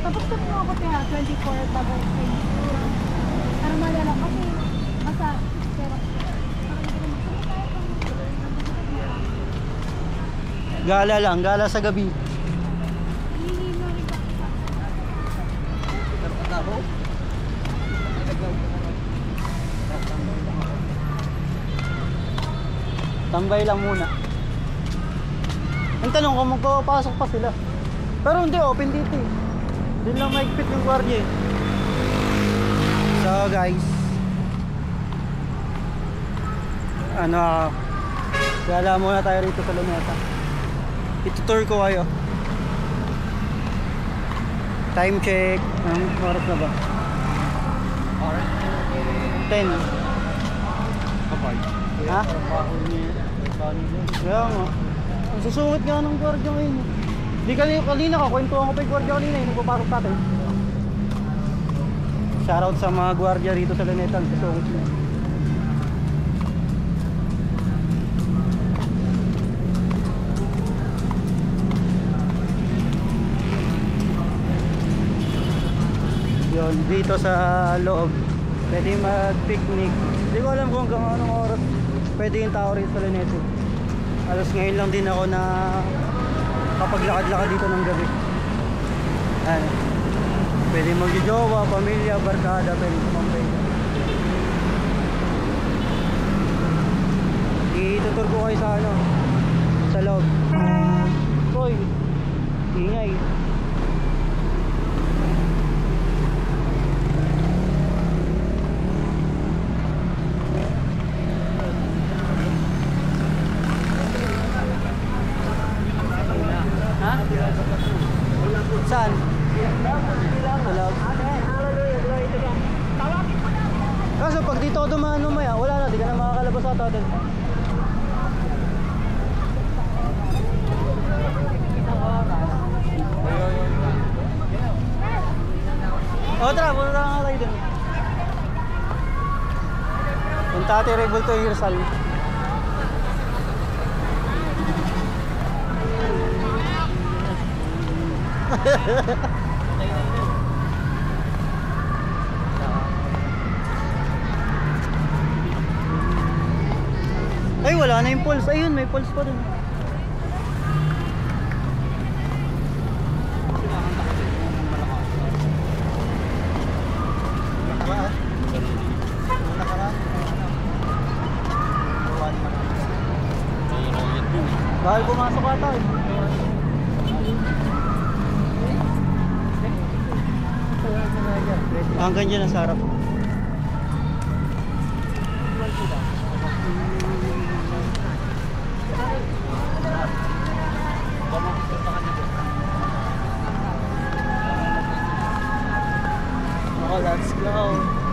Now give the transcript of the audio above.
Tapos kami ako kaya 24 bagay 22. Para malala kasi basta pero Gala lang, gala sa gabi. Tambay lang muna. Ang tanong kung magpapasok pa sila. Pero hindi, open dito eh. Doon lang maigpit yung gwardiya eh. So guys, gala muna tayo rito sa Luneta. Itutour ko kayo. Time check. Anong oras na ba? 10. Ha? Kaya nga. Ang susungit nga ng gwardiya ngayon. Di kanina kakwentuhan ko pa yung gwardiya kanina yung nagpapasok natin. Shoutout sa mga gwardiya rito sa Luneta. Ang susungit na. Yun, dito sa loob pwede mag-picnic. Hindi ko alam kung hanggang anong oras pwede yung tao rito sa Luneta. Alas ngayon lang din ako na kapaglakad-lakad dito ng gabi. Ano, pwede magjojowa, pamilya, barkada, pwede sumambay. Itutur ko kayo sa sa loob. Hoy, ingay. Saan? Wala. Kaso pag dito ako dumaan mamaya, wala na, di ka na makakalabas ata doon. O tara, punta na nga tayo doon. Punta ate Rebol to Hirsal. Ay, wala na yung pulse. Ayun, may pulse pa dun. Bahal pumasok ata eh. Hanggang dyan ang sarap. Oh, let's go.